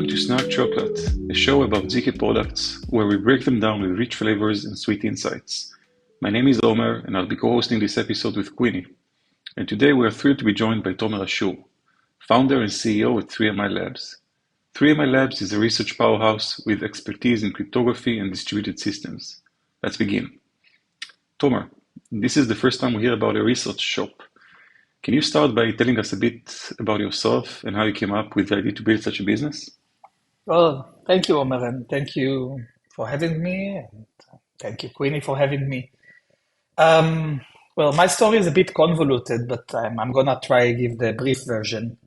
Welcome to Snark Chocolate, a show about ZK products where we break them down with rich flavors and sweet insights. My name is Omer, and I'll be co-hosting this episode with Queenie. And today we are thrilled to be joined by Tomer Ashur, founder and CEO at 3MI Labs. 3MI Labs is a research powerhouse with expertise in cryptography and distributed systems. Let's begin. Tomer, this is the first time we hear about a research shop. Can you start by telling us a bit about yourself and how you came up with the idea to build such a business? Well, thank you, Omer, and thank you for having me, and thank you, Queenie, for having me. Well, my story is a bit convoluted, but I'm gonna try give the brief version.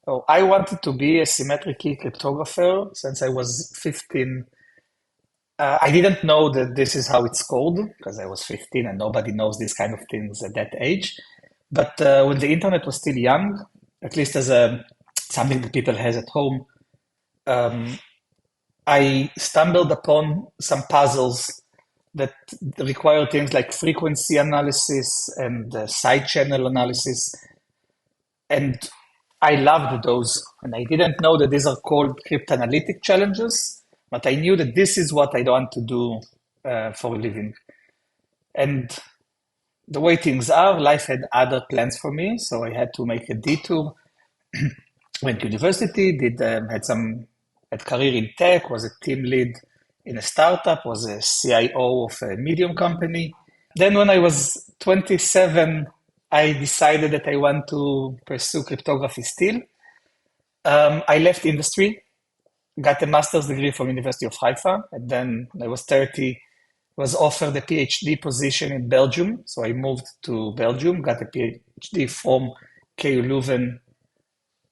So I wanted to be a symmetric key cryptographer since I was 15. I didn't know that this is how it's called because I was 15 and nobody knows these kind of things at that age. But when the internet was still young, at least as something that people has at home, I stumbled upon some puzzles that require things like frequency analysis and side channel analysis. And I loved those. And I didn't know that these are called cryptanalytic challenges, but I knew that this is what I want to do for a living. And the way things are, life had other plans for me, so I had to make a detour. Went to university, had career in tech, was a team lead in a startup, was a CIO of a medium company. Then when I was 27, I decided that I want to pursue cryptography still. I left industry, got a master's degree from University of Haifa, and then when I was 30, was offered a PhD position in Belgium. So I moved to Belgium, got a PhD from KU Leuven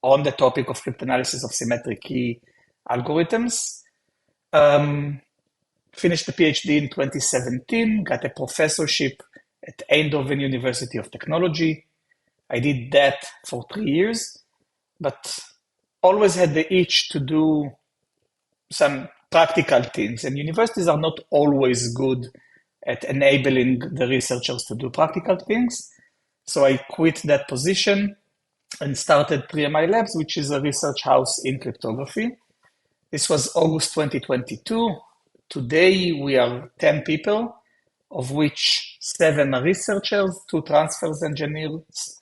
on the topic of cryptanalysis of symmetric key algorithms. Finished the PhD in 2017, got a professorship at Eindhoven University of Technology. I did that for 3 years, but always had the itch to do some practical things, and universities are not always good at enabling the researchers to do practical things. So I quit that position and started 3MI Labs, which is a research house in cryptography. This was August 2022. Today we are 10 people, of which 7 are researchers, 2 transfers engineers,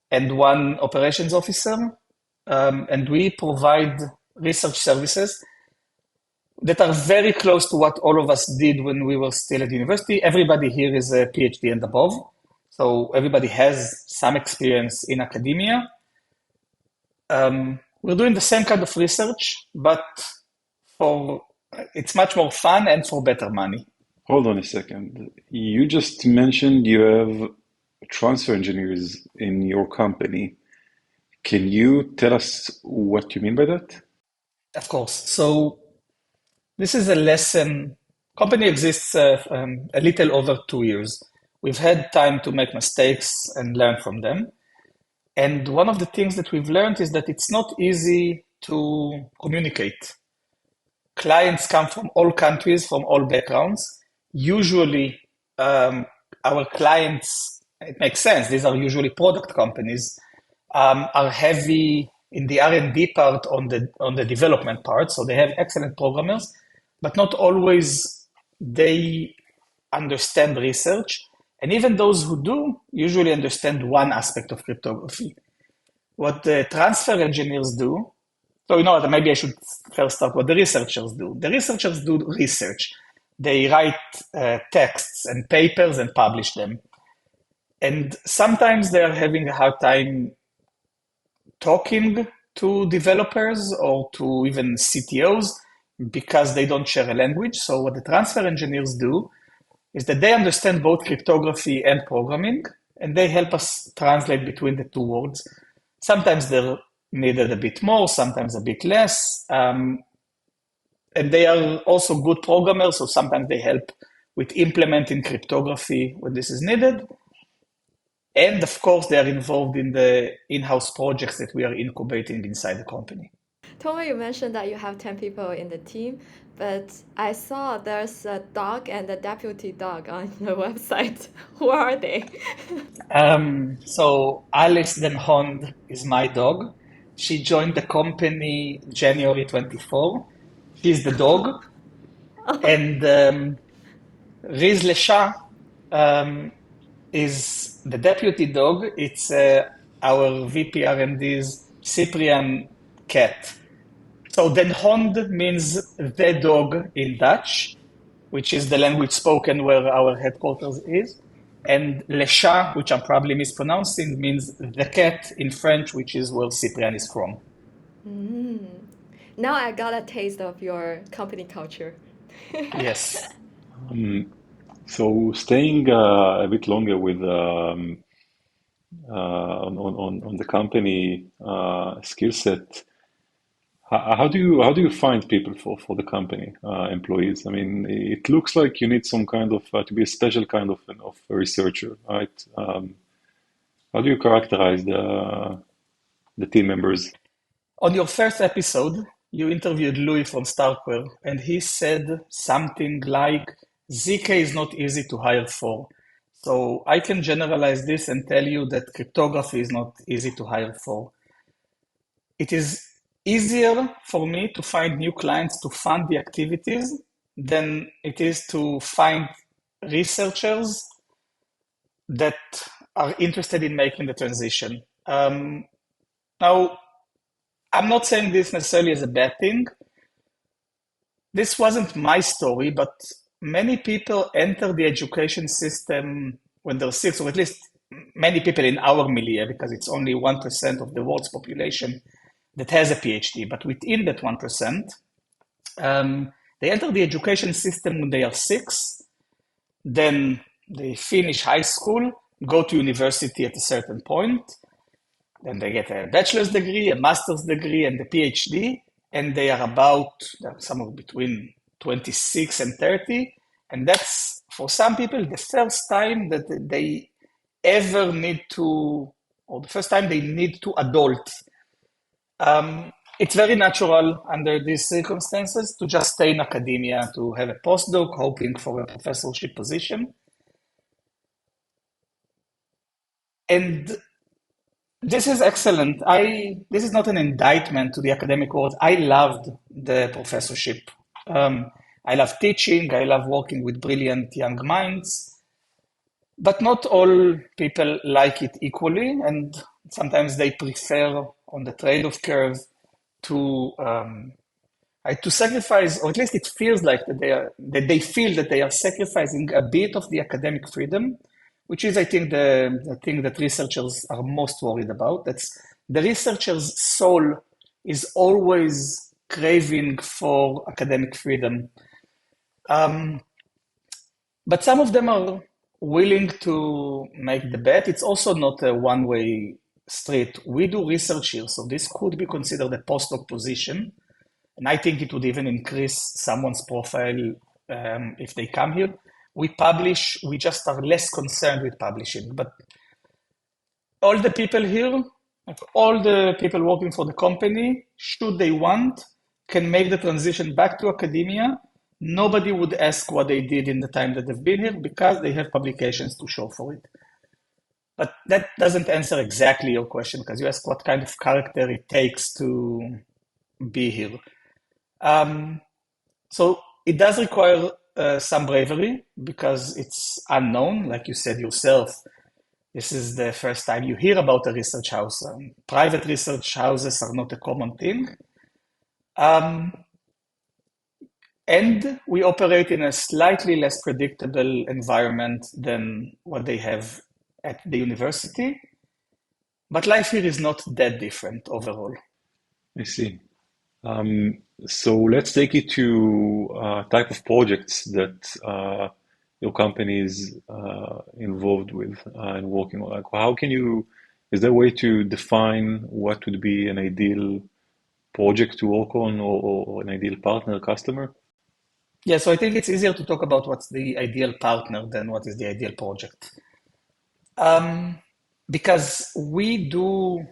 and 1 operations officer. And we provide research services that are very close to what all of us did when we were still at university. Everybody here is a PhD and above. So everybody has some experience in academia. We're doing the same kind of research, but it's much more fun and for better money. Hold on a second. You just mentioned you have transfer engineers in your company. Can you tell us what you mean by that? Of course. So this is a lesson. Company exists a little over 2 years. We've had time to make mistakes and learn from them. And one of the things that we've learned is that it's not easy to communicate. Clients come from all countries, from all backgrounds. Usually, our clients, it makes sense, these are usually product companies, are heavy in the R&D part on the development part. So they have excellent programmers, but not always they understand research. And even those who do usually understand one aspect of cryptography. What the transfer engineers do, so maybe I should first start what the researchers do. The researchers do research. They write texts and papers and publish them. And sometimes they are having a hard time talking to developers or to even CTOs because they don't share a language. So what the transfer engineers do is that they understand both cryptography and programming, and they help us translate between the 2 worlds. Sometimes they're needed a bit more, sometimes a bit less. And they are also good programmers, so sometimes they help with implementing cryptography when this is needed. And of course, they are involved in the in-house projects that we are incubating inside the company. Tomer, you mentioned that you have 10 people in the team, but I saw there's a dog and a deputy dog on the website. Who are they? So Alice Den Hond is my dog. She joined the company January 24. She's the dog. And Riz Lesha is the deputy dog. It's our VP R&D's Cyprian cat. So Den Hond means the dog in Dutch, which is the language spoken where our headquarters is. And Le Chat, which I'm probably mispronouncing, means the cat in French, which is where Cyprian is from. Now I got a taste of your company culture. Yes. So staying a bit longer with on the company skill set, how do you find people for the company employees? I mean, it looks like you need some kind of to be a special kind of a researcher, right? How do you characterize the team members? On your first episode, you interviewed Louis from Starkware, and he said something like, ZK is not easy to hire for. So I can generalize this and tell you that cryptography is not easy to hire for. It is easier for me to find new clients to fund the activities than it is to find researchers that are interested in making the transition. Now, I'm not saying this necessarily as a bad thing. This wasn't my story, but many people enter the education system when they're 6, or at least many people in our milieu, because it's only 1% of the world's population that has a PhD. But within that 1%, they enter the education system when they are 6, then they finish high school, go to university at a certain point, then they get a bachelor's degree, a master's degree, and a PhD, and they are somewhere between 26 and 30, and that's, for some people, the first time that they ever need to, or the first time they need to adult. It's very natural under these circumstances to just stay in academia, to have a postdoc, hoping for a professorship position. And this is excellent. This is not an indictment to the academic world. I loved the professorship. I love teaching. I love working with brilliant young minds. But not all people like it equally, and sometimes they prefer on the trade-off curve to sacrifice, or at least it feels like that they feel that they are sacrificing a bit of the academic freedom, which is, I think, the thing that researchers are most worried about. That's the researcher's soul is always craving for academic freedom. But some of them are willing to make the bet. It's also not a one-way street. We do research here, so this could be considered a postdoc position. And I think it would even increase someone's profile if they come here. We publish, we just are less concerned with publishing. But all the people here, all the people working for the company, should they want, can make the transition back to academia. Nobody would ask what they did in the time that they've been here because they have publications to show for it. But that doesn't answer exactly your question, because you asked what kind of character it takes to be here. So it does require some bravery because it's unknown. Like you said yourself, this is the first time you hear about a research house. Private research houses are not a common thing. And we operate in a slightly less predictable environment than what they have at the university. But life here is not that different overall. I see. So let's take it to type of projects that your company is involved with and working on. Like, is there a way to define what would be an ideal project to work on or an ideal partner, customer? Yeah, so I think it's easier to talk about what's the ideal partner than what is the ideal project. Because we do a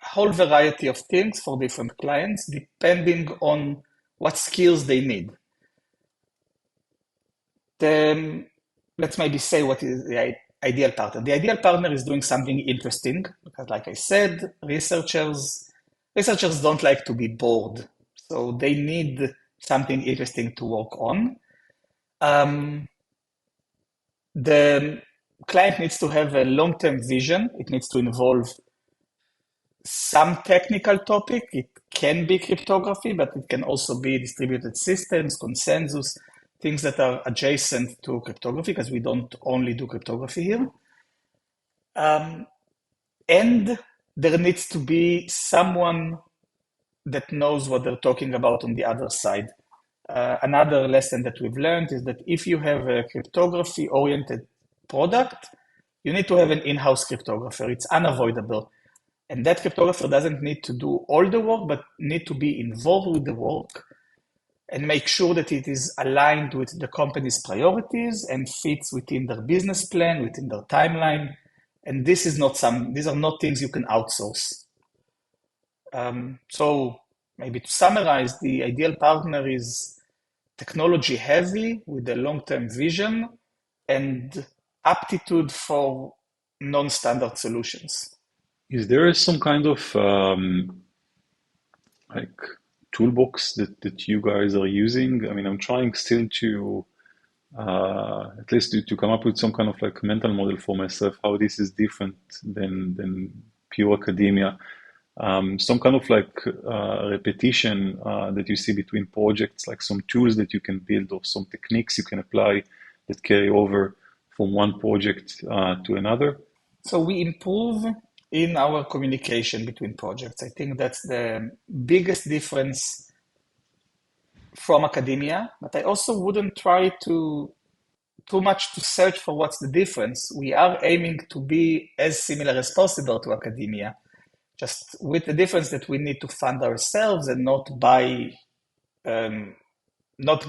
whole variety of things for different clients, depending on what skills they need. Let's maybe say what is the ideal partner. The ideal partner is doing something interesting, because like I said, researchers researchers don't like to be bored, so they need something interesting to work on. The client needs to have a long-term vision. It needs to involve some technical topic. It can be cryptography, but it can also be distributed systems, consensus, things that are adjacent to cryptography, because we don't only do cryptography here. And there needs to be someone that knows what they're talking about on the other side. Another lesson that we've learned is that if you have a cryptography-oriented product, you need to have an in-house cryptographer. It's unavoidable. And that cryptographer doesn't need to do all the work, but need to be involved with the work and make sure that it is aligned with the company's priorities and fits within their business plan, within their timeline. And these are not things you can outsource. So maybe to summarize, the ideal partner is technology heavy with a long-term vision and aptitude for non-standard solutions. Is there some kind of like toolbox that you guys are using? I mean, I'm trying still to at least to come up with some kind of like mental model for myself, how this is different than pure academia. Some kind of like repetition that you see between projects, like some tools that you can build or some techniques you can apply that carry over from one project to another. So we improve in our communication between projects. I think that's the biggest difference from academia, but I also wouldn't try too much to search for what's the difference. We are aiming to be as similar as possible to academia, just with the difference that we need to fund ourselves and not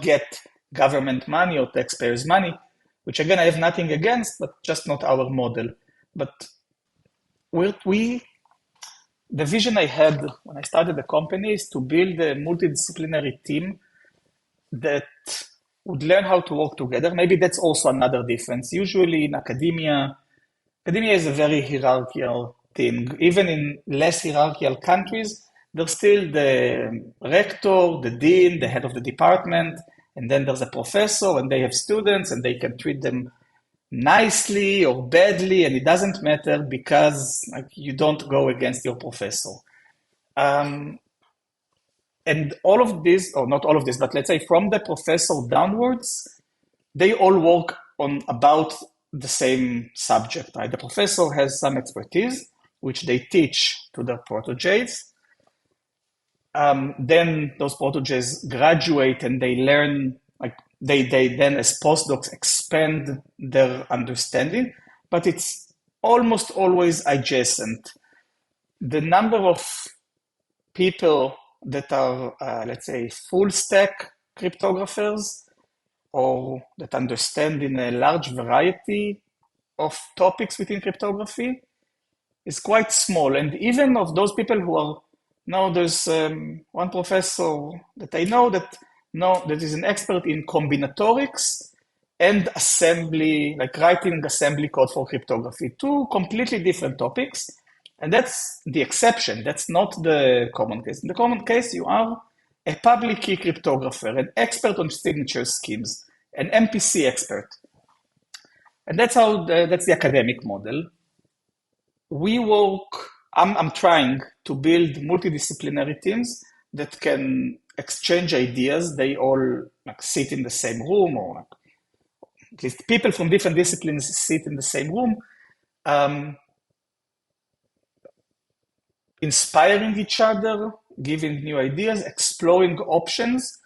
get government money or taxpayers' money, which again, I have nothing against, but just not our model. But the vision I had when I started the company is to build a multidisciplinary team that would learn how to work together. Maybe that's also another difference. Usually in academia is a very hierarchical thing. Even in less hierarchical countries, there's still the rector, the dean, the head of the department, and then there's a professor, and they have students, and they can treat them nicely or badly, and it doesn't matter because you don't go against your professor. And all of this, or not all of this, but let's say from the professor downwards, they all work on about the same subject, right? The professor has some expertise, which they teach to their proteges. Then those proteges graduate and they learn, like they then as postdocs expand their understanding, but it's almost always adjacent. The number of people that are, let's say, full stack cryptographers or that understand in a large variety of topics within cryptography is quite small. And even of those people who are, now there's one professor that I know that is an expert in combinatorics and assembly, like writing assembly code for cryptography, two completely different topics. And that's the exception. That's not the common case. In the common case, you are a public key cryptographer, an expert on signature schemes, an MPC expert. And that's the academic model. We work, I'm trying to build multidisciplinary teams that can exchange ideas. They all sit in the same room, or at least people from different disciplines sit in the same room, inspiring each other, giving new ideas, exploring options.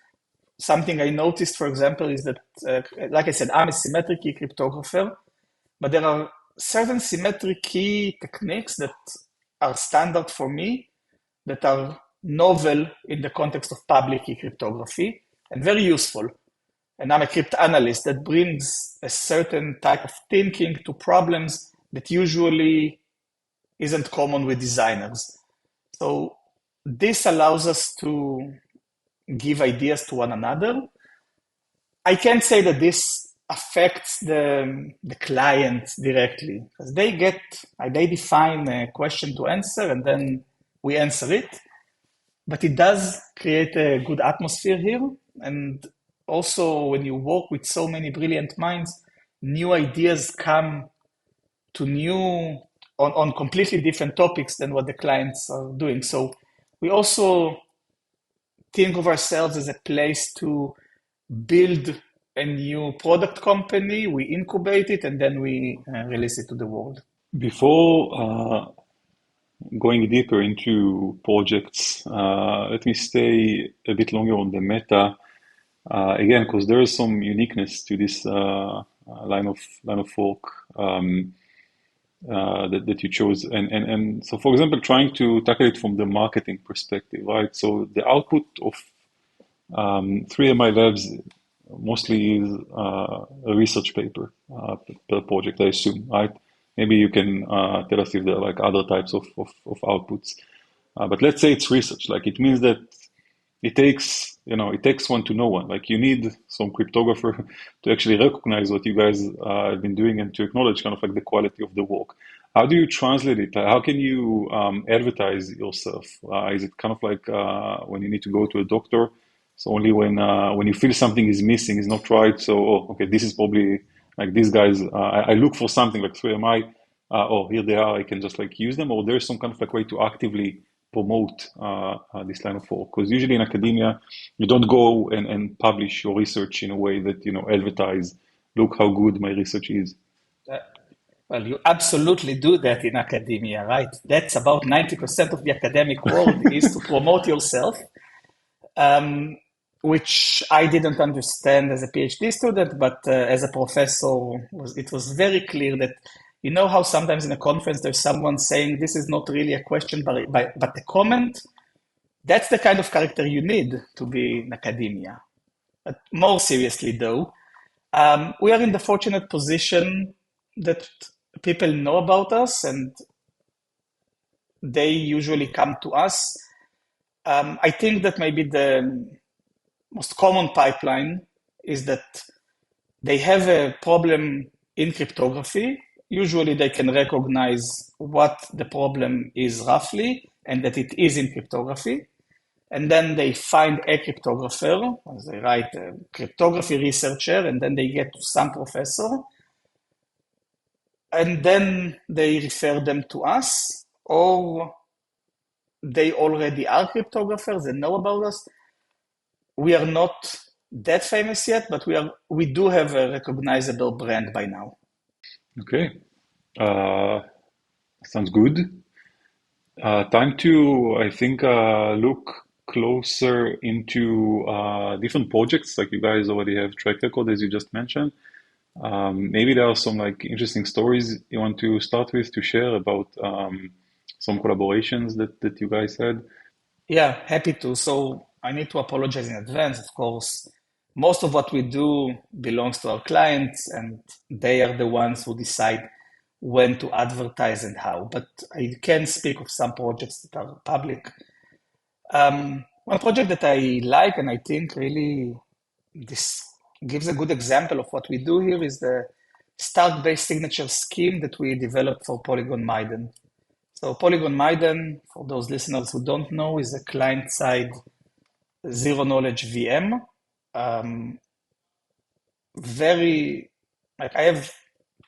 Something I noticed, for example, is that, like I said, I'm a symmetric key cryptographer, but there are certain symmetric key techniques that are standard for me, that are novel in the context of public key cryptography and very useful. And I'm a cryptanalyst that brings a certain type of thinking to problems that usually isn't common with designers. So this allows us to give ideas to one another. I can't say that this affects the client directly, because they define a question to answer and then we answer it. but it does create a good atmosphere here. And also, when you work with so many brilliant minds, new ideas come to new on completely different topics than what the clients are doing. So we also think of ourselves as a place to build a new product company, we incubate it, and then we release it to the world. Before going deeper into projects, let me stay a bit longer on the meta again, because there is some uniqueness to this line of work that you chose, and so for example, trying to tackle it from the marketing perspective, right? So the output of 3MI Labs mostly is a research paper per project, I assume, right? Maybe you can tell us if there are like other types of outputs. But let's say it's research, like it means that it takes one to know one. Like you need some cryptographer to actually recognize what you guys have been doing and to acknowledge kind of like the quality of the work. How do you translate it? How can you advertise yourself? Is it kind of like when you need to go to a doctor? So only when you feel something is missing, is not right. So okay, this is probably like these guys. I look for something like 3MI. Oh, here they are. I can just like use them. Or there's some kind of like way to actively promote this line of work. Because usually in academia, you don't go and publish your research in a way that advertise. Look how good my research is. Well, you absolutely do that in academia, right? That's about 90% of the academic world is to promote yourself. Which I didn't understand as a PhD student, but as a professor, it was very clear that how sometimes in a conference there's someone saying this is not really a question, but a comment. That's the kind of character you need to be in academia. But more seriously, though, we are in the fortunate position that people know about us and they usually come to us. I think that maybe the most common pipeline is that they have a problem in cryptography. Usually they can recognize what the problem is roughly and that it is in cryptography. And then they find a cryptographer, they write a cryptography researcher, and then they get to some professor. And then they refer them to us, or they already are cryptographers and know about us. We are not that famous yet, but we do have a recognizable brand by now. Okay, sounds good. Time to, I think, look closer into different projects. Like you guys already have track record, as you just mentioned. Maybe there are some like interesting stories you want to start with to share about some collaborations that you guys had. Yeah, happy to. So I need to apologize in advance, of course. Most of what we do belongs to our clients, and they are the ones who decide when to advertise and how. But I can speak of some projects that are public. One project that I like, and I think really this gives a good example of what we do here, is the Stark-based signature scheme that we developed for Polygon Miden. So Polygon Miden, for those listeners who don't know, is a client-side zero-knowledge VM. I have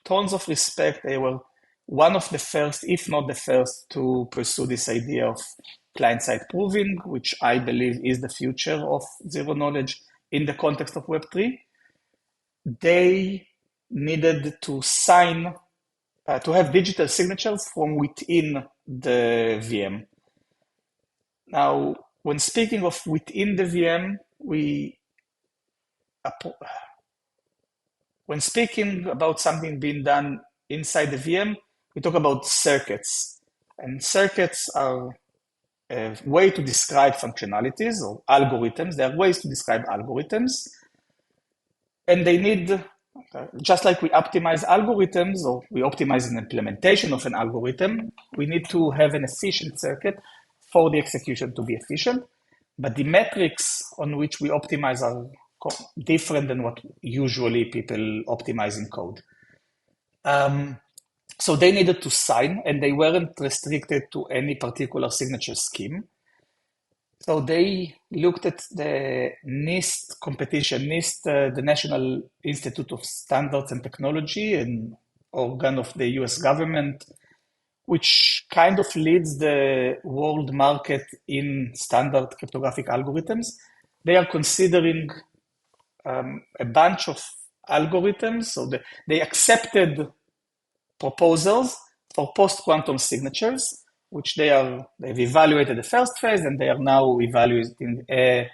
tons of respect. They were one of the first, if not the first, to pursue this idea of client-side proving, which I believe is the future of zero-knowledge in the context of Web3. They needed to sign to have digital signatures from within the VM. Now, when speaking of within the VM, when speaking about something being done inside the VM, we talk about circuits. And circuits are a way to describe functionalities or algorithms. There are ways to describe algorithms. And they need, just like we optimize algorithms or we optimize an implementation of an algorithm, we need to have an efficient circuit for the execution to be efficient. But the metrics on which we optimize are different than what usually people optimize in code. So they needed to sign, and they weren't restricted to any particular signature scheme. So they looked at the NIST competition, NIST, the National Institute of Standards and Technology, an organ of the US government, which kind of leads the world market in standard cryptographic algorithms. They are considering a bunch of algorithms. So they accepted proposals for post-quantum signatures, which they've evaluated the first phase, and they are now evaluating a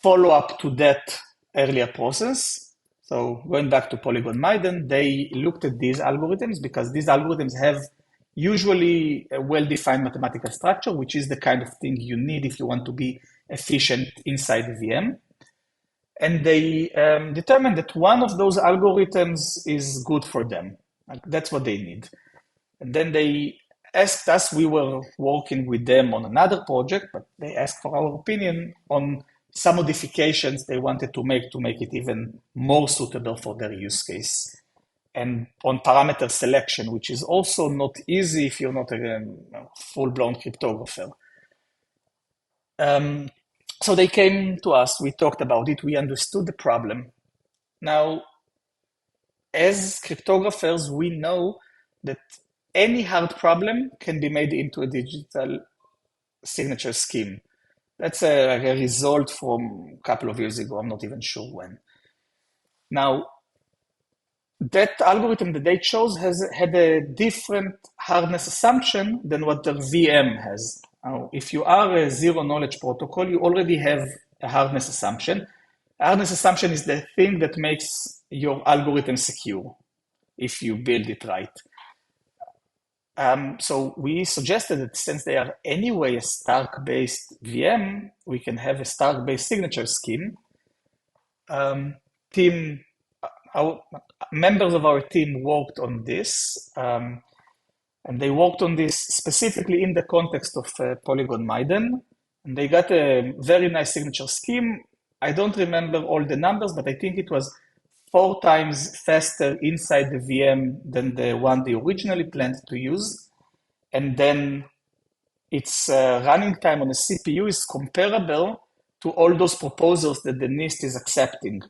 follow-up to that earlier process. So going back to Polygon Miden, they looked at these algorithms because these algorithms have usually a well-defined mathematical structure, which is the kind of thing you need if you want to be efficient inside the VM. And they determined that one of those algorithms is good for them. Like, that's what they need. And then they asked us, we were working with them on another project, but they asked for our opinion on some modifications they wanted to make it even more suitable for their use case. And on parameter selection, which is also not easy if you're not a full-blown cryptographer. So they came to us, we talked about it, we understood the problem. Now, as cryptographers, we know that any hard problem can be made into a digital signature scheme. That's a result from a couple of years ago, I'm not even sure when. Now, that algorithm that they chose had a different hardness assumption than what the VM has. Now, if you are a zero-knowledge protocol, you already have a hardness assumption. Hardness assumption is the thing that makes your algorithm secure if you build it right. So we suggested that since they are anyway a Stark-based VM, we can have a Stark-based signature scheme. Our members of our team worked on this, and they worked on this specifically in the context of Polygon Miden, and they got a very nice signature scheme. I don't remember all the numbers, but I think it was 4 times faster inside the VM than the one they originally planned to use. And then its running time on a CPU is comparable to all those proposals that the NIST is accepting.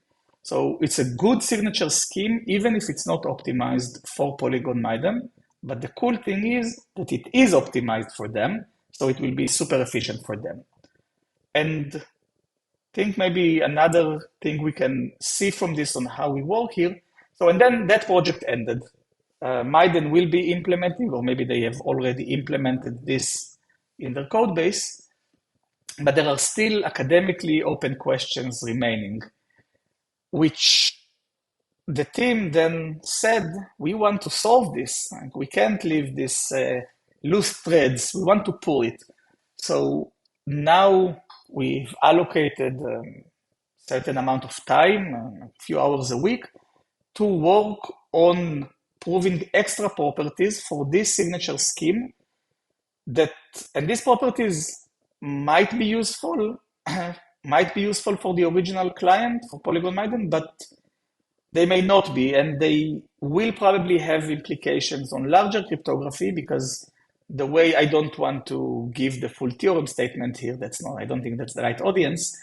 So it's a good signature scheme, even if it's not optimized for Polygon Miden. But the cool thing is that it is optimized for them, so it will be super efficient for them. And I think maybe another thing we can see from this on how we work here. So, and then that project ended. Miden will be implementing, or maybe they have already implemented this in their code base, but there are still academically open questions remaining, which the team then said, we want to solve this. We can't leave this loose threads. We want to pull it. So now we've allocated a certain amount of time, a few hours a week, to work on proving extra properties for this signature scheme and these properties might be useful for the original client, for Polygon Miden, but they may not be, and they will probably have implications on larger cryptography because the way I don't want to give the full theorem statement here, I don't think that's the right audience,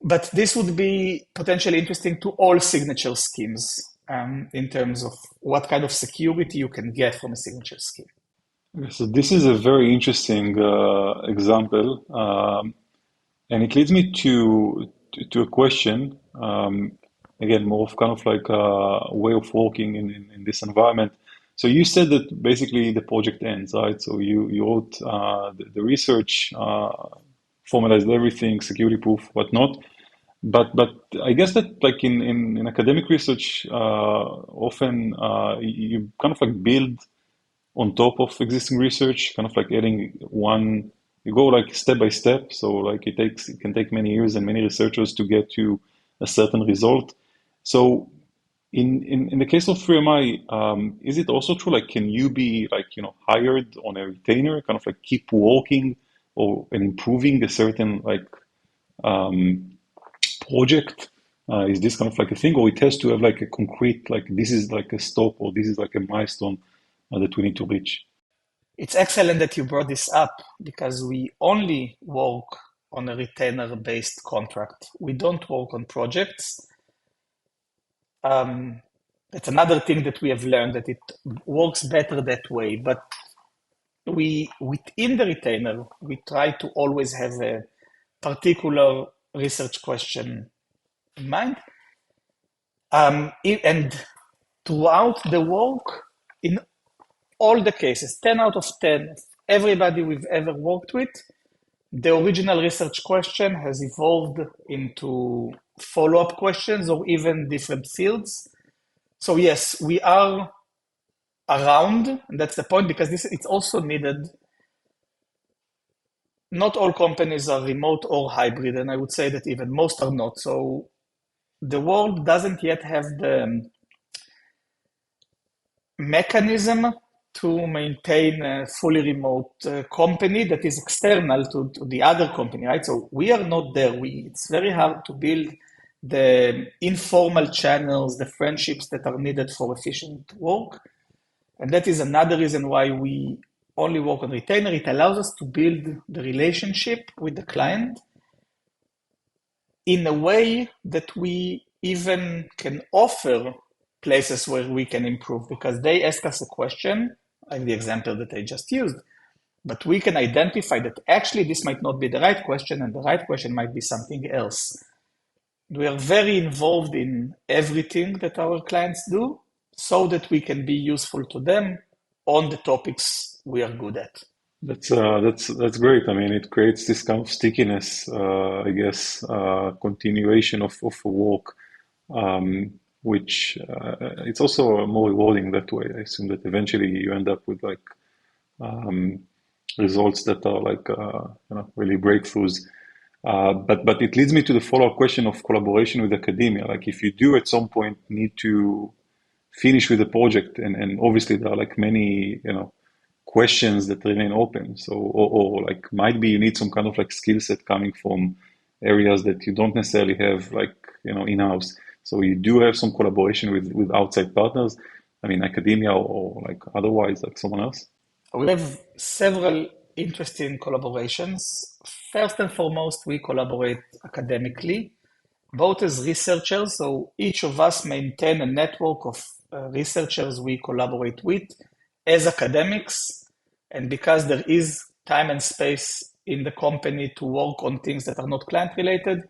but this would be potentially interesting to all signature schemes in terms of what kind of security you can get from a signature scheme. So this is a very interesting example, and it leads me to a question. Again, more of kind of like a way of working in this environment. So you said that basically the project ends, right? So you wrote the research, formalized everything, security proof, whatnot. But I guess that like in academic research, often you kind of like build on top of existing research, kind of like adding one, you go like step by step. So like it can take many years and many researchers to get to a certain result. So in the case of 3MI, is it also true, like can you be like, hired on a retainer, kind of like keep working and improving a certain like project? Is this kind of like a thing, or it has to have like a concrete, like this is like a stop, or this is like a milestone that we need to reach? It's excellent that you brought this up because we only work on a retainer-based contract. We don't work on projects. It's another thing that we have learned, that it works better that way. But within the retainer, we try to always have a particular research question in mind. And throughout the work, in all the cases, 10 out of 10, everybody we've ever worked with, the original research question has evolved into follow-up questions or even different fields. So yes, we are around, and that's the point, because it's also needed. Not all companies are remote or hybrid, and I would say that even most are not. So the world doesn't yet have the mechanism to maintain a fully remote company that is external to the other company, right? So we are not there. It's very hard to build the informal channels, the friendships that are needed for efficient work. And that is another reason why we only work on retainer. It allows us to build the relationship with the client in a way that we even can offer places where we can improve, because they ask us a question, like the example that I just used, but we can identify that actually this might not be the right question and the right question might be something else. We are very involved in everything that our clients do so that we can be useful to them on the topics we are good at. That's great. I mean, it creates this kind of stickiness, I guess, continuation of work, which it's also more rewarding that way. I assume that eventually you end up with like results that are like really breakthroughs. But it leads me to the follow-up question of collaboration with academia. Like if you do at some point need to finish with the project, and obviously there are like many questions that remain open. So or like might be you need some kind of like skill set coming from areas that you don't necessarily have like in-house. So you do have some collaboration with outside partners. I mean academia or like otherwise like someone else. We have several interesting collaborations. First and foremost, we collaborate academically, both as researchers. So each of us maintain a network of researchers we collaborate with as academics. And because there is time and space in the company to work on things that are not client related,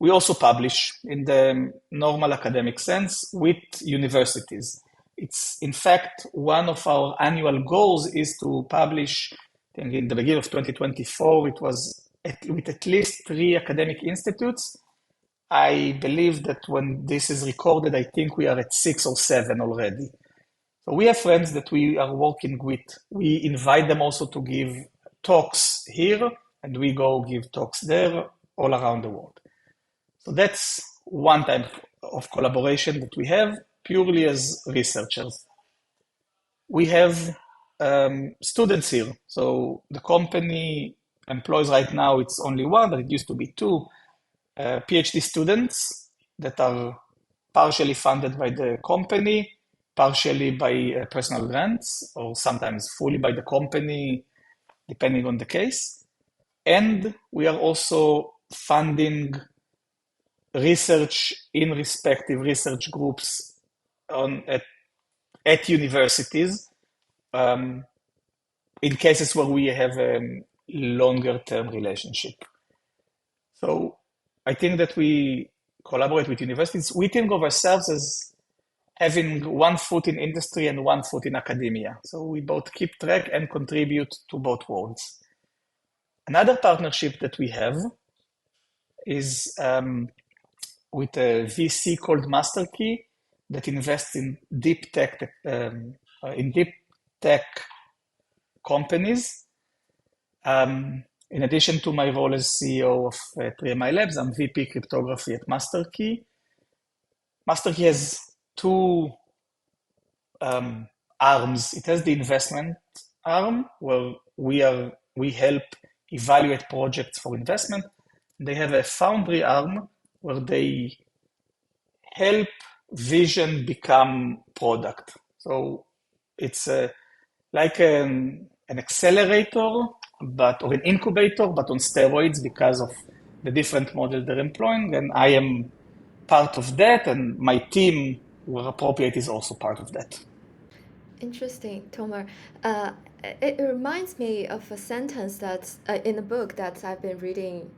we also publish in the normal academic sense with universities. It's in fact one of our annual goals is to publish. I think in the beginning of 2024, it was with at least 3 academic institutes. I believe that when this is recorded, I think we are at 6 or 7 already. So we have friends that we are working with. We invite them also to give talks here, and we go give talks there all around the world. So that's one type of collaboration that we have purely as researchers. We have students here. So the company employs right now, it's only one, but it used to be 2 PhD students that are partially funded by the company, partially by personal grants, or sometimes fully by the company, depending on the case. And we are also funding research in respective research groups at universities in cases where we have a longer term relationship. So I think that we collaborate with universities. We think of ourselves as having one foot in industry and one foot in academia. So we both keep track and contribute to both worlds. Another partnership that we have is with a VC called MasterKey that invests in deep tech companies. In addition to my role as CEO of 3MI Labs, I'm VP cryptography at MasterKey. MasterKey has 2 arms. It has the investment arm where we help evaluate projects for investment. They have a foundry arm where they help vision become product. So it's like an accelerator, or an incubator, but on steroids because of the different model they're employing. And I am part of that, and my team, where appropriate, is also part of that. Interesting, Tomer. It reminds me of a sentence that's in a book that I've been reading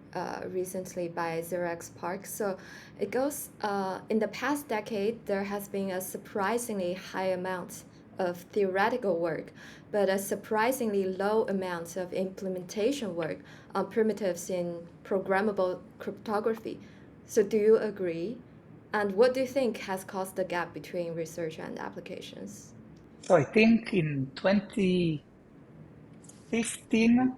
recently by Xerox Park. So it goes, in the past decade, there has been a surprisingly high amount of theoretical work, but a surprisingly low amount of implementation work on primitives in programmable cryptography. So do you agree? And what do you think has caused the gap between research and applications? So I think in 2015,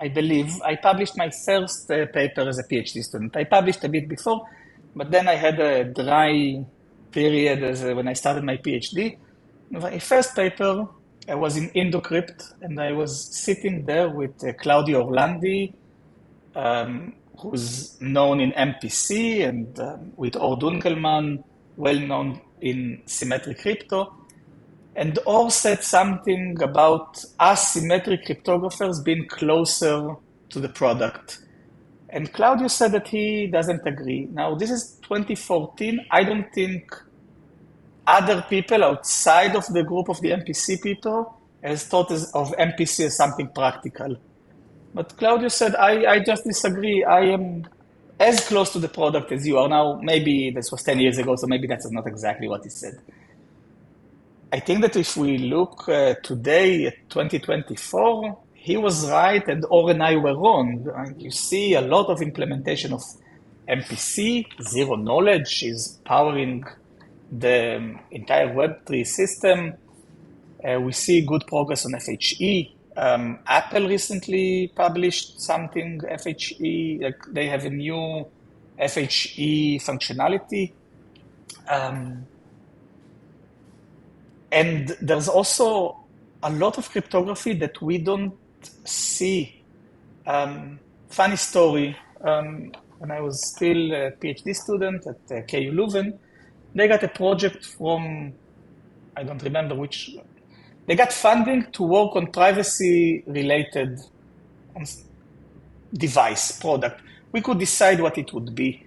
I believe, I published my first paper as a PhD student. I published a bit before, but then I had a dry period when I started my PhD. My first paper, I was in IndoCrypt, and I was sitting there with Claudio Orlandi, who's known in MPC, and with Or Dunkelman, well known in symmetric crypto. And Or said something about us symmetric cryptographers being closer to the product. And Claudio said that he doesn't agree. Now, this is 2014. I don't think other people outside of the group of the MPC people has thought of MPC as something practical. But Claudio said, I just disagree. I am as close to the product as you are. Now, maybe this was 10 years ago, so maybe that's not exactly what he said. I think that if we look today at 2024, he was right and Or and I were wrong. You see a lot of implementation of MPC, zero knowledge is powering the entire Web3 system. We see good progress on FHE. Apple recently published something, FHE, like they have a new FHE functionality. And there's also a lot of cryptography that we don't see. Funny story, when I was still a PhD student at KU Leuven, they got a project from, I don't remember which, they got funding to work on privacy-related device, product. We could decide what it would be,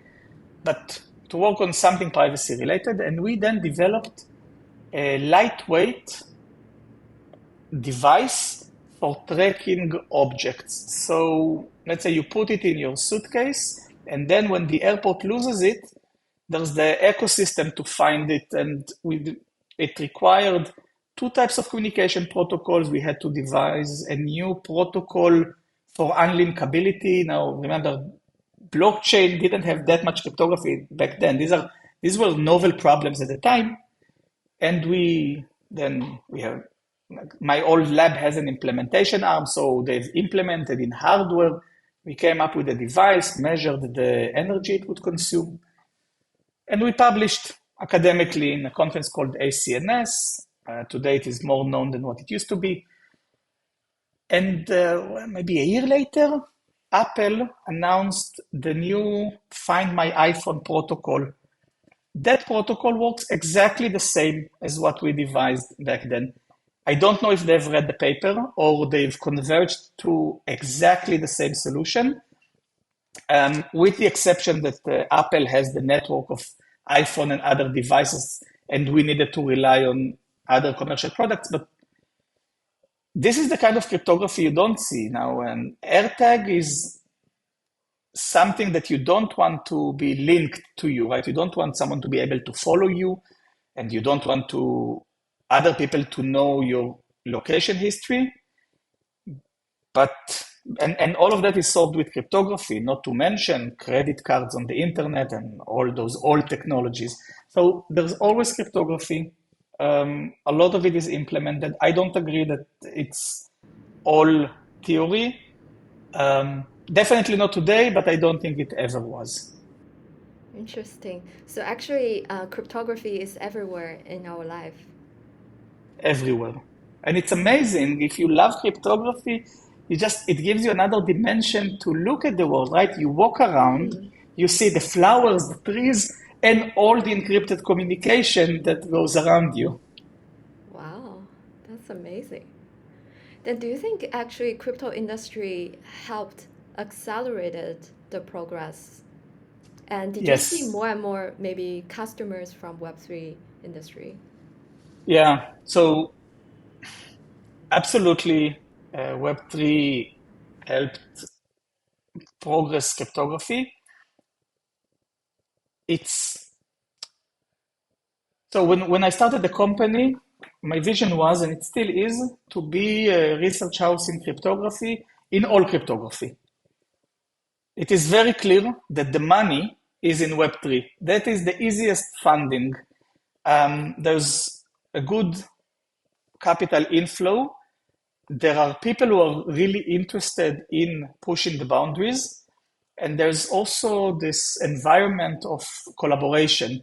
but to work on something privacy-related, and we then developed a lightweight device for tracking objects. So let's say you put it in your suitcase, and then when the airport loses it, there's the ecosystem to find it. And it required two types of communication protocols. We had to devise a new protocol for unlinkability. Now, remember, blockchain didn't have that much cryptography back then. These were novel problems at the time. And we have, my old lab has an implementation arm, so they've implemented in hardware. We came up with a device, measured the energy it would consume, and we published academically in a conference called ACNS. Today it is more known than what it used to be. And maybe a year later, Apple announced the new Find My iPhone protocol. That protocol works exactly the same as what we devised back then. I don't know if they've read the paper or they've converged to exactly the same solution, with the exception that Apple has the network of iPhone and other devices, and we needed to rely on other commercial products. But this is the kind of cryptography you don't see now. And AirTag is something that you don't want to be linked to you, right? You don't want someone to be able to follow you, and you don't want other people to know your location history. And all of that is solved with cryptography, not to mention credit cards on the internet and all those old technologies. So there's always cryptography. A lot of it is implemented. I don't agree that it's all theory. Definitely not today, but I don't think it ever was. Interesting. So actually, cryptography is everywhere in our life. Everywhere. And it's amazing. If you love cryptography, it gives you another dimension to look at the world, right? You walk around, you see the flowers, the trees, and all the encrypted communication that goes around you. Wow, that's amazing. Then do you think actually crypto industry helped accelerated the progress? And did you see Yes. more and more maybe customers from Web3 industry? Yeah. So absolutely, Web3 helped progress cryptography. It's so when I started the company, my vision was, and it still is, to be a research house in cryptography, in all cryptography. It is very clear that the money is in Web3. That is the easiest funding. There's a good capital inflow. There are people who are really interested in pushing the boundaries. And there's also this environment of collaboration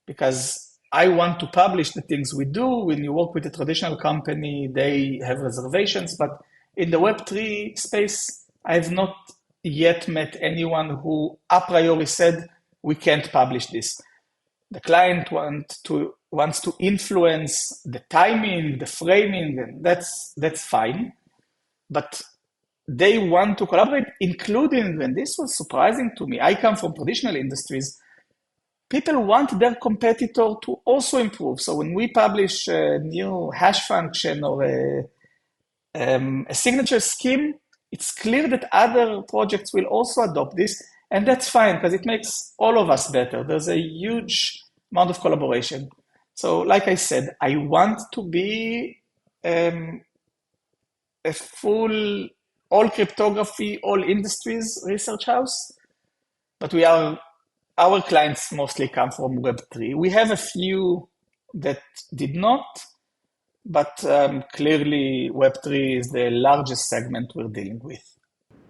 because I want to publish the things we do. When you work with a traditional company, they have reservations. But in the Web3 space, I've not yet met anyone who a priori said, we can't publish this. The client wants to influence the timing, the framing, and that's fine. But they want to collaborate, including, and this was surprising to me, I come from traditional industries, people want their competitor to also improve. So when we publish a new hash function or a signature scheme, it's clear that other projects will also adopt this, and that's fine because it makes all of us better. There's a huge amount of collaboration. So like I said, I want to be a full all cryptography, all industries research house, but our clients mostly come from Web3. We have a few that did not, but clearly Web3 is the largest segment we're dealing with.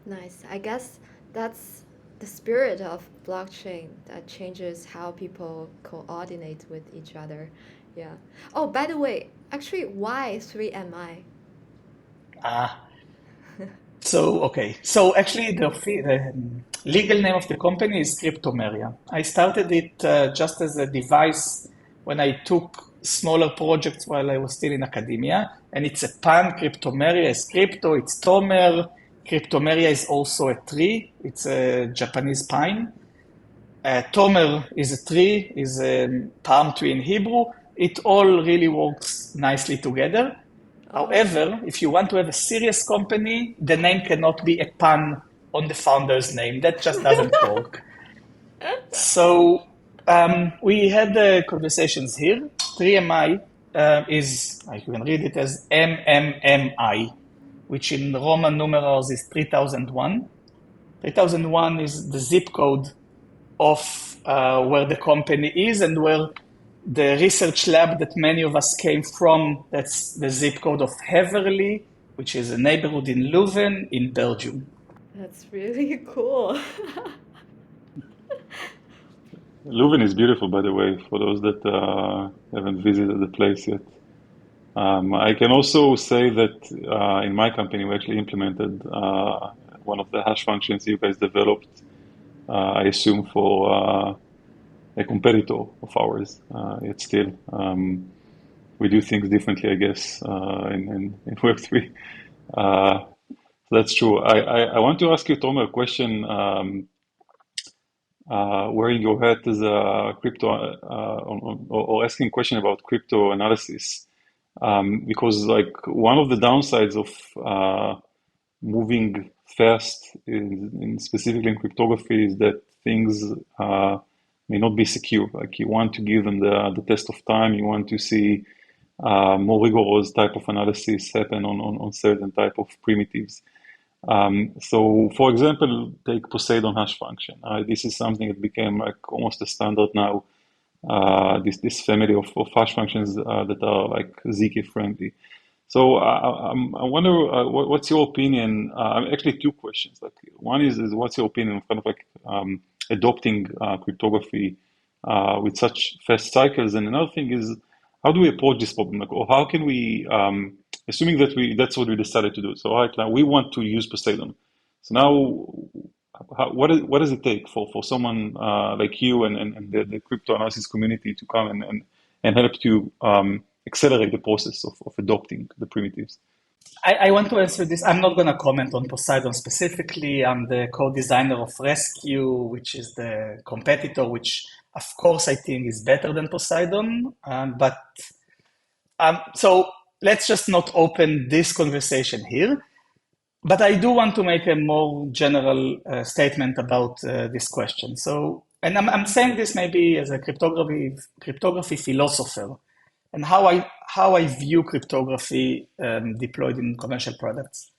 Nice. I guess that's the spirit of blockchain that changes how people coordinate with each other. Yeah. Oh, by the way, actually, why 3MI? Ah, okay. So actually, the legal name of the company is Cryptomeria. I started it just as a device when I took smaller projects while I was still in academia, and it's a pun. Cryptomeria is crypto. It's Tomer. Cryptomeria is also a tree. It's a Japanese pine. Tomer is a tree, is a palm tree in Hebrew. It all really works nicely together. Oh, However, if you want to have a serious company, the name cannot be a pun on the founder's name. That just doesn't work. So we had the conversations here. 3MI is, you can read it as MMMI, which in Roman numerals is 3001. 3001 is the zip code of where the company is and where the research lab that many of us came from, that's the zip code of Heverlee, which is a neighborhood in Leuven in Belgium. that's really cool. Leuven is beautiful, by the way, for those that haven't visited the place yet. I can also say that in my company, we actually implemented one of the hash functions you guys developed, I assume for a competitor of ours. Yet still, we do things differently, I guess, in Web3. That's true. I want to ask you, Tomer, a question. Wearing your hat as a crypto, or asking a question about crypto analysis, because like one of the downsides of moving fast specifically in cryptography is that things may not be secure. Like you want to give them the test of time. You want to see more rigorous type of analysis happen on certain type of primitives. So, for example, take Poseidon hash function. This is something that became like almost a standard now. This family of hash functions that are like zk friendly. So I wonder what's your opinion? Actually, two questions. Like one is what's your opinion of kind of like adopting cryptography with such fast cycles, and another thing is how do we approach this problem? Like, or how can we, assuming that that's what we decided to do. So right now we want to use Poseidon. So now, what does it take for someone like you and the crypto analysis community to come and help to accelerate the process of adopting the primitives? I want to answer this. I'm not going to comment on Poseidon specifically. I'm the co-designer of Rescue, which is the competitor, which of course I think is better than Poseidon. So let's just not open this conversation here. But I do want to make a more general statement about this question. So, and I'm saying this maybe as a cryptography philosopher, and how I view cryptography deployed in commercial products.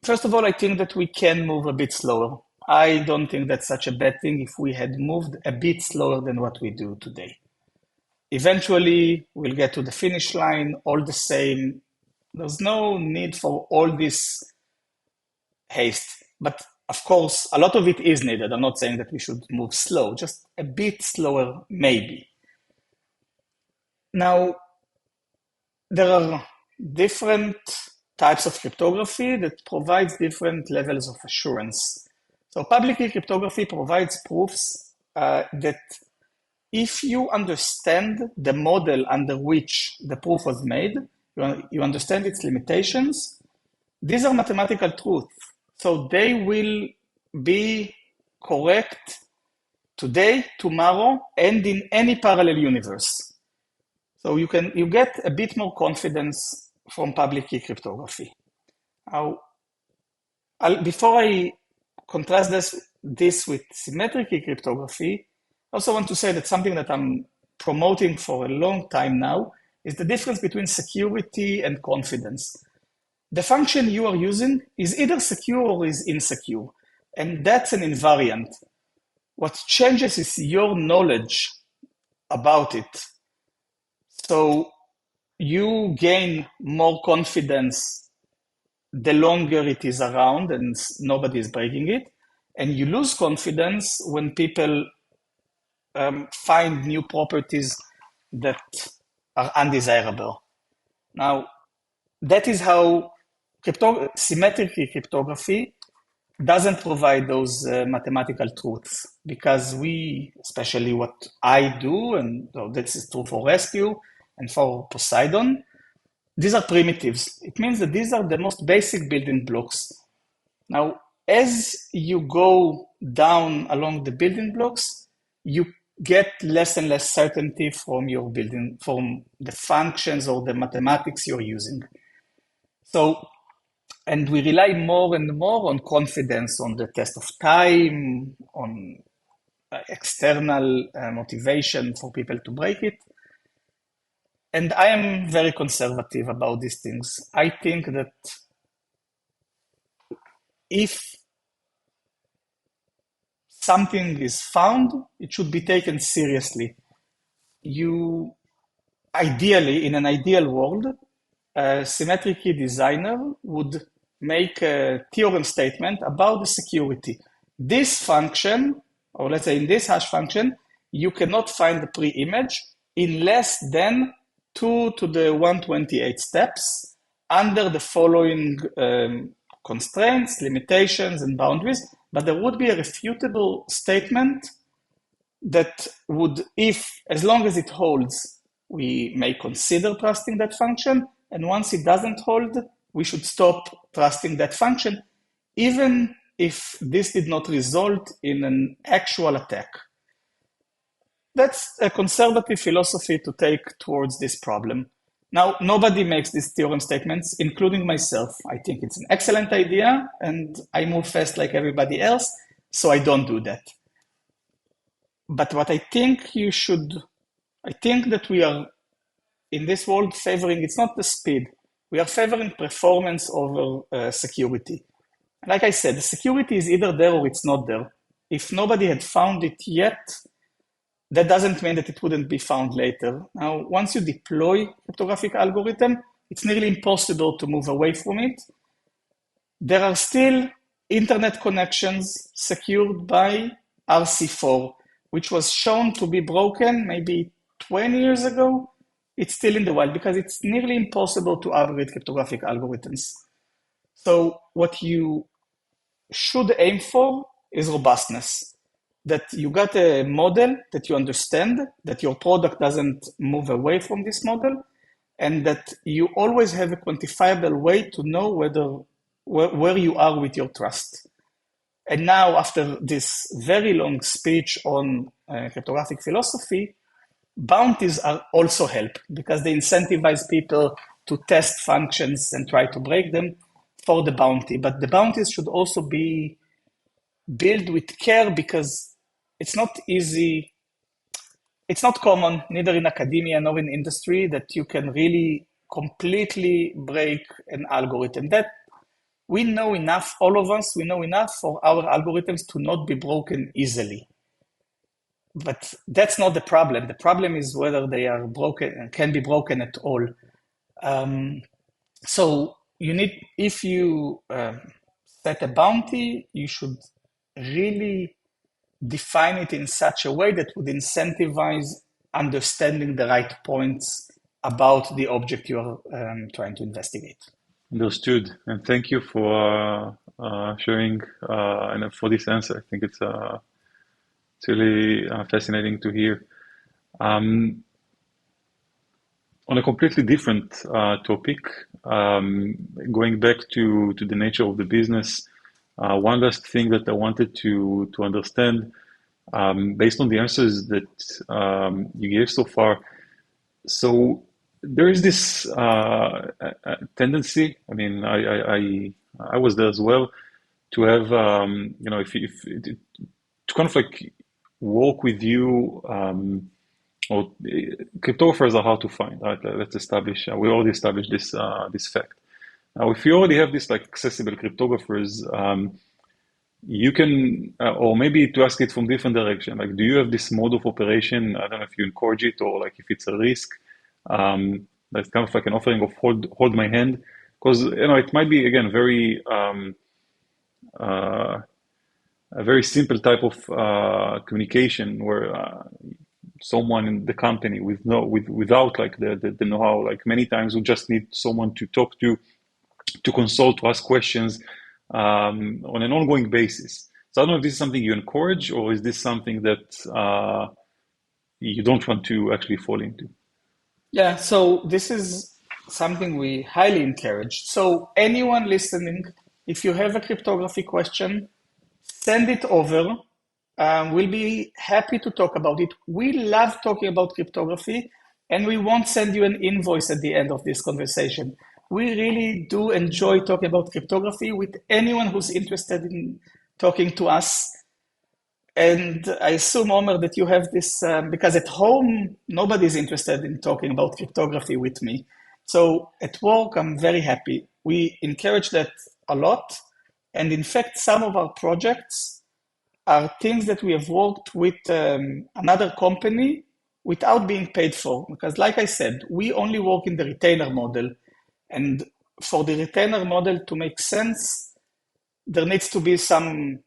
First of all, I think that we can move a bit slower. I don't think that's such a bad thing if we had moved a bit slower than what we do today. Eventually, we'll get to the finish line all the same. There's no need for all this haste. But of course, a lot of it is needed. I'm not saying that we should move slow, just a bit slower, maybe. Now, there are different types of cryptography that provides different levels of assurance. So public key cryptography provides proofs that if you understand the model under which the proof was made, you understand its limitations, these are mathematical truths. So they will be correct today, tomorrow, and in any parallel universe. So you get a bit more confidence from public key cryptography. Now, before I contrast this with symmetric key cryptography, I also want to say that something that I'm promoting for a long time now is the difference between security and confidence. The function you are using is either secure or is insecure, and that's an invariant. What changes is your knowledge about it. So you gain more confidence the longer it is around and nobody is breaking it, and you lose confidence when people find new properties that are undesirable. Now, that is how symmetric cryptography doesn't provide those mathematical truths, because especially what I do, and this is true for Rescue and for Poseidon, these are primitives. It means that these are the most basic building blocks. Now, as you go down along the building blocks, you get less and less certainty from the functions or the mathematics you're using. So, and we rely more and more on confidence, on the test of time, on external motivation for people to break it. And I am very conservative about these things. I think that if something is found, it should be taken seriously. Ideally, in an ideal world, a symmetric key designer would make a theorem statement about the security. This function, or let's say in this hash function, you cannot find the pre-image in less than 2 to the 128 steps under the following constraints, limitations, and boundaries. But there would be a refutable statement that would, as long as it holds, we may consider trusting that function. And once it doesn't hold, we should stop trusting that function, even if this did not result in an actual attack. That's a conservative philosophy to take towards this problem. Now, nobody makes these theorem statements, including myself. I think it's an excellent idea, and I move fast like everybody else, so I don't do that. But what I think I think that we are, in this world, favoring, it's not the speed. We are favoring performance over security. Like I said, the security is either there or it's not there. If nobody had found it yet, that doesn't mean that it wouldn't be found later. Now, once you deploy cryptographic algorithm, it's nearly impossible to move away from it. There are still internet connections secured by RC4, which was shown to be broken maybe 20 years ago. It's still in the wild because it's nearly impossible to upgrade cryptographic algorithms. So what you should aim for is robustness. That you got a model that you understand, that your product doesn't move away from this model, and that you always have a quantifiable way to know where you are with your trust. And now, after this very long speech on cryptographic philosophy, bounties are also help because they incentivize people to test functions and try to break them for the bounty. But the bounties should also be built with care because it's not easy. It's not common, neither in academia nor in industry, that you can really completely break an algorithm. That we know enough, all of us, we know enough for our algorithms to not be broken easily. But that's not the problem. The problem is whether they are broken and can be broken at all. So you need, if you set a bounty, you should really define it in such a way that would incentivize understanding the right points about the object you are trying to investigate. Understood. And thank you for sharing and for this answer. I think it's really fascinating to hear. On a completely different topic, going back to the nature of the business, one last thing that I wanted to understand, based on the answers that you gave so far. So there is this tendency. I mean, I was there as well, to have to kind of like work with you. Or cryptographers are hard to find. Right? Let's establish. We already established this fact. Now, if you already have this like accessible cryptographers, you can, or maybe to ask it from different direction. Like, do you have this mode of operation? I don't know if you encourage it or like if it's a risk. That's kind of like an offering of hold my hand, because it might be again a very simple type of communication where someone in the company without like the know-how, like many times we just need someone to talk to consult, to ask questions on an ongoing basis. So I don't know if this is something you encourage, or is this something that you don't want to actually fall into? Yeah, so this is something we highly encourage. So anyone listening, if you have a cryptography question, send it over. We'll be happy to talk about it. We love talking about cryptography, and we won't send you an invoice at the end of this conversation. We really do enjoy talking about cryptography with anyone who's interested in talking to us. And I assume, Omer, that you have this, because at home, nobody's interested in talking about cryptography with me. So at work, I'm very happy. We encourage that a lot. And in fact, some of our projects are things that we have worked with another company without being paid for. Because like I said, we only work in the retainer model. And for the retainer model to make sense, there needs to be some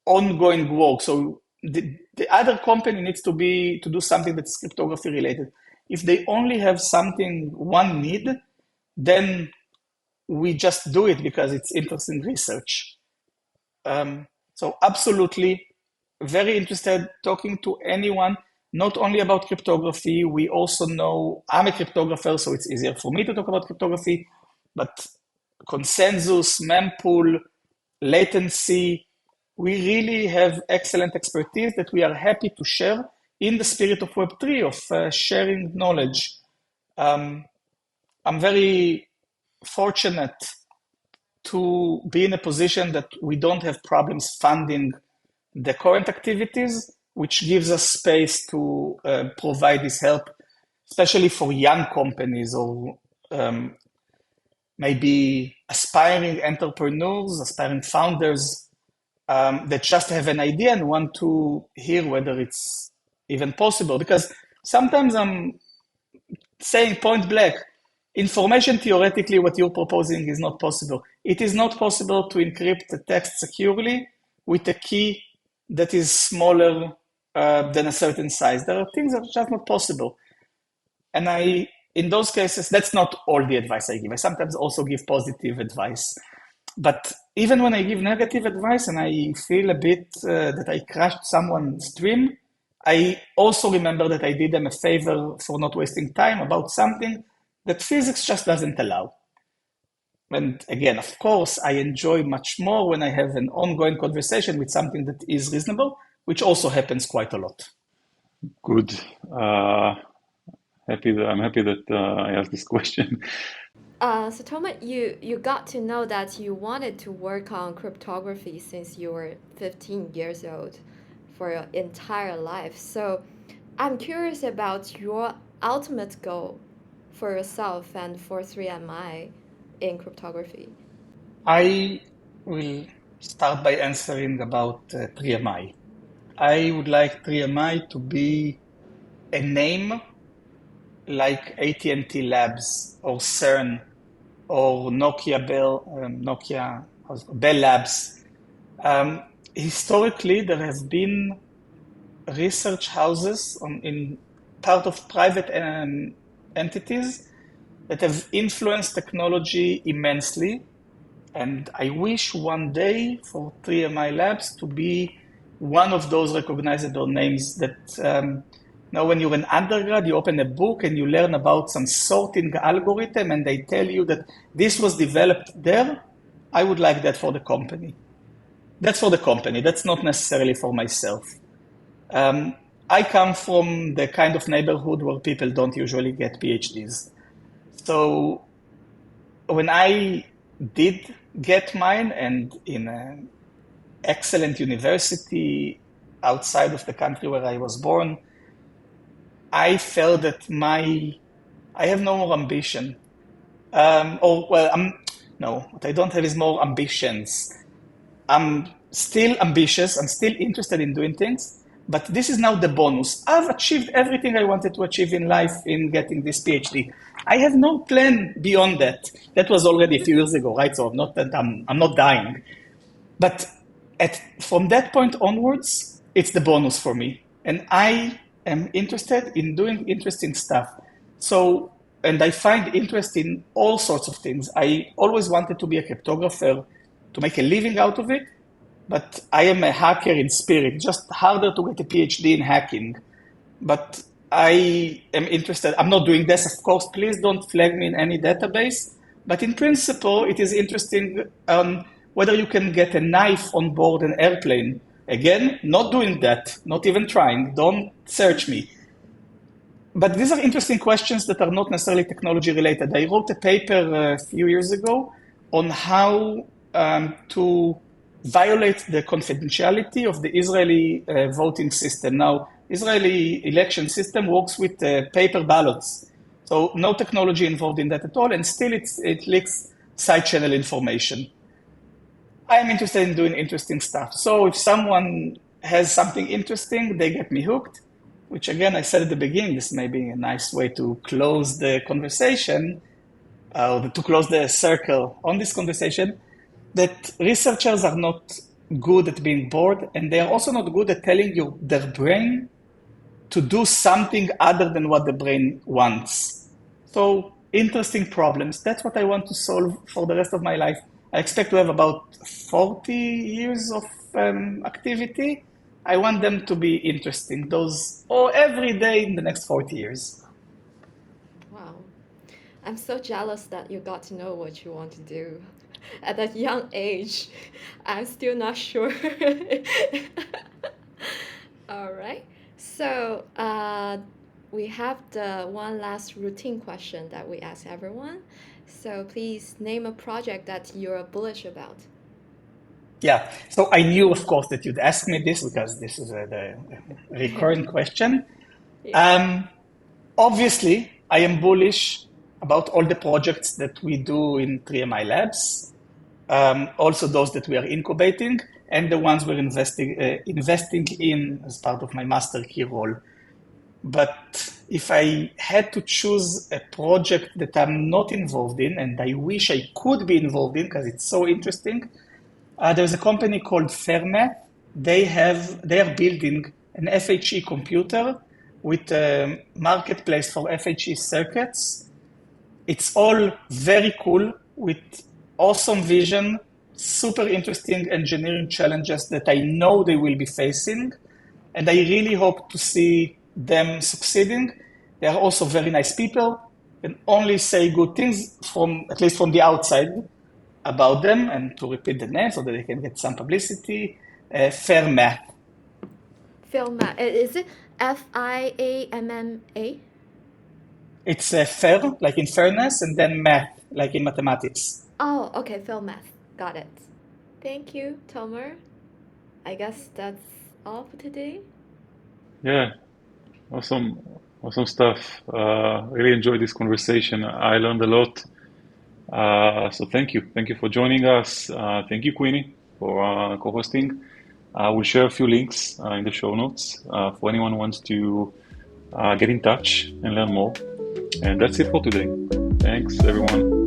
ongoing work. So the other company needs to do something that's cryptography related. If they only have something one need, then we just do it because it's interesting research. So absolutely, very interested talking to anyone, not only about cryptography. We also know I'm a cryptographer, so it's easier for me to talk about cryptography, but consensus, mempool, latency, we really have excellent expertise that we are happy to share in the spirit of Web3, of sharing knowledge. I'm very fortunate to be in a position that we don't have problems funding the current activities, which gives us space to provide this help, especially for young companies or maybe aspiring entrepreneurs, aspiring founders that just have an idea and want to hear whether it's even possible. Because sometimes I'm saying point blank, information theoretically, what you're proposing is not possible. It is not possible to encrypt the text securely with a key that is smaller than a certain size. There are things that are just not possible. And in those cases, that's not all the advice I give. I sometimes also give positive advice. But even when I give negative advice and I feel a bit that I crashed someone's dream, I also remember that I did them a favor for not wasting time about something that physics just doesn't allow. And again, of course, I enjoy much more when I have an ongoing conversation with something that is reasonable, which also happens quite a lot. Good. I'm happy that I asked this question. So Tomer, you got to know that you wanted to work on cryptography since you were 15 years old for your entire life. So I'm curious about your ultimate goal for yourself and for 3MI in cryptography. I will start by answering about 3MI. I would like 3MI to be a name like AT&T Labs or CERN or Bell Labs. Historically, there has been research houses in part of private entities that have influenced technology immensely. And I wish one day for 3MI Labs to be one of those recognizable names that now when you're an undergrad, you open a book and you learn about some sorting algorithm and they tell you that this was developed there. I would like that for the company. That's for the company. That's not necessarily for myself. I come from the kind of neighborhood where people don't usually get PhDs. So when I did get mine and in an excellent university outside of the country where I was born, I felt that I have no more ambition. No, what I don't have is more ambitions. I'm still ambitious. I'm still interested in doing things, but this is now the bonus. I've achieved everything I wanted to achieve in life in getting this PhD. I have no plan beyond that. That was already a few years ago, right? So I'm not dying. But from that point onwards, it's the bonus for me. And I am interested in doing interesting stuff. So, and I find interest in all sorts of things. I always wanted to be a cryptographer to make a living out of it, but I am a hacker in spirit, just harder to get a PhD in hacking. But I am interested. I'm not doing this, of course. Please don't flag me in any database. But in principle, it is interesting whether you can get a knife on board an airplane. Again, not doing that, not even trying. Don't search me. But these are interesting questions that are not necessarily technology related. I wrote a paper a few years ago on how to violate the confidentiality of the Israeli voting system. Now, Israeli election system works with paper ballots. So no technology involved in that at all, and still it leaks side channel information. I am interested in doing interesting stuff. So if someone has something interesting, they get me hooked, which again, I said at the beginning, this may be a nice way to close the conversation, to close the circle on this conversation, that researchers are not good at being bored, and they are also not good at telling their brain to do something other than what the brain wants. So interesting problems. That's what I want to solve for the rest of my life. I expect to have about 40 years of activity. I want them to be interesting, or every day in the next 40 years. Wow. I'm so jealous that you got to know what you want to do at that young age. I'm still not sure. All right. So we have the one last routine question that we ask everyone. So please name a project that you're bullish about. Yeah, so I knew, of course, that you'd ask me this because this is the recurring question. Yeah. Obviously, I am bullish about all the projects that we do in 3MI Labs, also those that we are incubating, and the ones we're investing in as part of my master key role. But if I had to choose a project that I'm not involved in, and I wish I could be involved in because it's so interesting, there's a company called Ferme. They are building an FHE computer with a marketplace for FHE circuits. It's all very cool with awesome vision, super interesting engineering challenges that I know they will be facing. And I really hope to see them succeeding. They are also very nice people. can only say good things from, at least from the outside, about them, and to repeat the name so that they can get some publicity. Fair Math. Filma. Is it FIAMMA? It's fair, like in fairness, and then math, like in mathematics. Oh, okay, film math. Got it. Thank you, Tomer. I guess that's all for today. Yeah, awesome, awesome stuff. Really enjoyed this conversation. I learned a lot. So thank you for joining us. Thank you, Queenie, for co-hosting. We'll share a few links in the show notes for anyone who wants to get in touch and learn more. And that's it for today. Thanks, everyone.